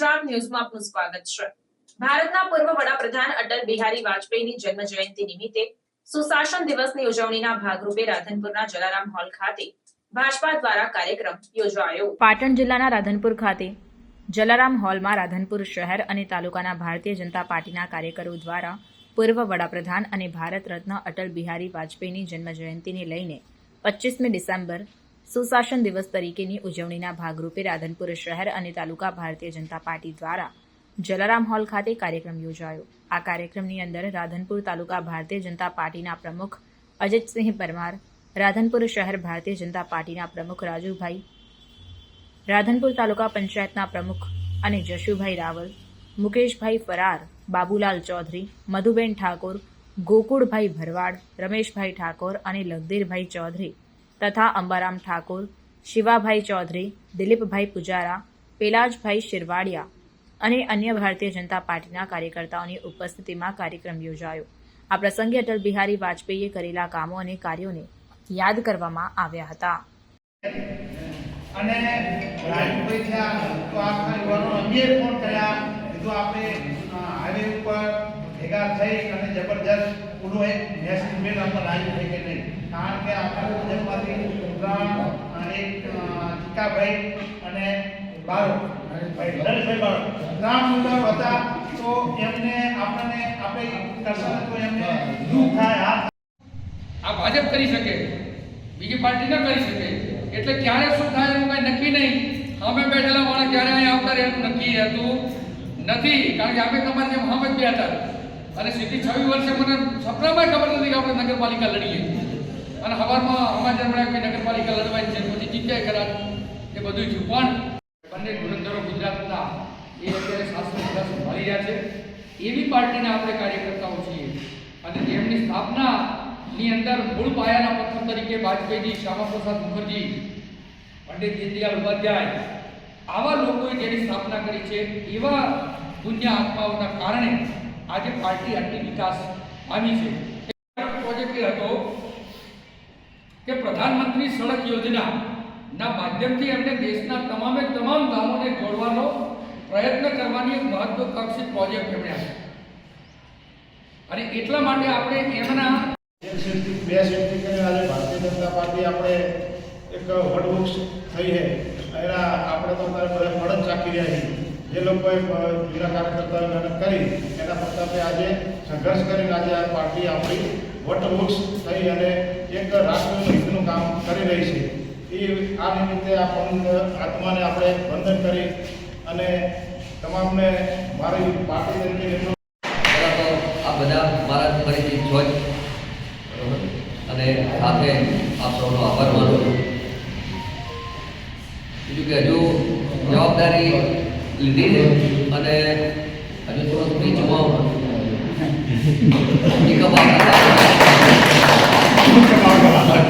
ગુજરાત ન્યૂઝમાં આપનું સ્વાગત છે। ભારતના પૂર્વ વડાપ્રધાન અટલ બિહારી વાજપેયીની જન્મ જયંતિ નિમિત્તે સુશાસન દિવસની ઉજવણીના ભાગરૂપે રાધનપુરના જલારામ હોલ ખાતે ભાજપા દ્વારા કાર્યક્રમ યોજાયો। પાટણ જિલ્લાના રાધનપુર ખાતે જલારામ હોલમાં રાધનપુર શહેર અને તાલુકાના ભારતીય જનતા પાર્ટીના કાર્યકરો દ્વારા પૂર્વ વડાપ્રધાન અને ભારત રત્ન અટલ બિહારી વાજપેયીની જન્મ જયંતિને લઈને 25મી ડિસેમ્બર સુશાસન દિવસ તરીકેની ઉજવણીના ભાગરૂપે રાધનપુર શહેર અને તાલુકા ભારતીય જનતા પાર્ટી દ્વારા જલારામ હોલ ખાતે કાર્યક્રમ યોજાયો। આ કાર્યક્રમની અંદર રાધનપુર તાલુકા ભારતીય જનતા પાર્ટીના પ્રમુખ અજીતસિંહ પરમાર, રાધનપુર શહેર ભારતીય જનતા પાર્ટીના પ્રમુખ રાજુભાઈ, રાધનપુર તાલુકા પંચાયતના પ્રમુખ અને જશુભાઈ રાવલ, મુકેશભાઈ ફરાર, બાબુલાલ ચૌધરી, મધુબેન ઠાકોર, ગોકુળભાઈ ભરવાડ, રમેશભાઈ ઠાકોર અને લખદેરભાઈ ચૌધરી તથા અંબારામ ઠાકોર, શિવાભાઈ ચૌધરી, દિલીપભાઈ પુજારા, પેલાજભાઈ શિરવાડિયા અને અન્ય ભારતીય જનતા પાર્ટીના કાર્યકર્તાઓની ઉપસ્થિતિમાં કાર્યક્રમ યોજાયો। આ પ્રસંગે અટલ બિહારી વાજપેયીએ કરેલા કામો અને કાર્યોને યાદ કરવામાં આવ્યા હતા। અને રાજુભાઈ થયા તો આખા યુવાનો અંગે ફોન કર્યા, કીધું આપણે હાઈવે ઉપર ભેગા થઈ અને જબરજસ્ત પૂરું એક નેશનલ મેલ આપણે લાવ્યું છે કે નહીં, કારણ કે આપણા ગુજરાતમાંથી એક ચીકાભાઈ અને બારો નરેશભાઈ બારો ત્રણ ઉમેદવારો હતા, તો એમને આપણે કરતા તો એમને દુઃખ થાય। આ ભાજપ કરી શકે, બીજી પાર્ટી ન કરી શકે, એટલે ક્યારે શું થાય એનું કઈ નક્કી નહીં। અમે બેઠેલા માણસ ક્યારે અહીંયા આવતા રહે એનું નક્કી રહેતું નથી, કારણ કે અમે તમારી જેમ હામ જ બે હતા અને સીધી 26 વર્ષે મને સપનામાં ખબર નથી કે આપણે નગરપાલિકા લડીએ અને સવારમાં સમાચાર મળ્યા કે નગરપાલિકા લડવાની છે, પછી જીત્યા ખરા એ બધું થયું। પણ બંને ધુરંધરો ગુજરાતના એ અત્યારે શાસન સંભાળી રહ્યા છે, એવી પાર્ટીના આપણે કાર્યકર્તાઓ છીએ અને જેમની સ્થાપનાની અંદર મૂળ પાયાના પથ્થર તરીકે વાજપેયીજી, શ્યામાપ્રસાદ મુખર્જી, પંડિત દીનદયાળ ઉપાધ્યાય આવા લોકોએ જેની સ્થાપના કરી છે, એવા પુણ્ય આત્માઓના કારણે આજે પાર્ટી આટલી વિકાસ પામી છે। પ્રોજેક્ટ એ હતો કે પ્રધાનમંત્રી સડક યોજનાના માધ્યમથી એમને દેશના તમામ ગામોને જોડવાનો પ્રયત્ન કરવાની એક મહત્વાકાંક્ષી પ્રોજેક્ટ એમણે આપ્યો અને એટલા માટે આપણે એમના બે સેન્ટી કરીને આજે ભારતીય જનતા પાર્ટી આપણે એક વટવૃક્ષ થઈ છે, એના આપણે તો બધા ફળ જ ચાખી રહ્યા છીએ। જે લોકોએ જૂના કાર્યકર્તાઓએ મહેનત કરી એના પ્રતાપે આજે સંઘર્ષ કરીને આજે આ પાર્ટી આપણી વટવૃક્ષ થઈ અને એક રાષ્ટ્રના હિતનું કામ કરી રહી છે। એ આ નિમિત્તે આ આત્માને આપણે વંદન કરી અને તમામને મારી પાર્ટી તરીકે આ બધા મારા ફરીથી જોઈ અને સાથે આપ સૌનો આભાર માનું છું। બીજું કે હજુ જવાબદારી લીધી છે અને હજુ થોડો સ્પીચમાં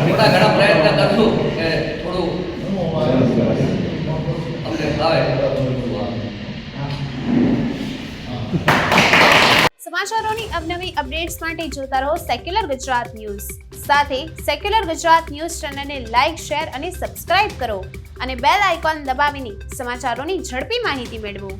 થોડા ઘણા પ્રયત્ન કરશું કે થોડું અમને આવે। સમાચારોની અવનવી અપડેટ્સ માટે જોતા રહો સેક્યુલર ગુજરાત ન્યૂઝ। સાથે સેક્યુલર ગુજરાત ન્યૂઝ ચેનલને લાઇક, શેર અને સબસ્ક્રાઇબ કરો અને બેલ આઇકોન દબાવીને સમાચારોની ઝડપી માહિતી મેળવો।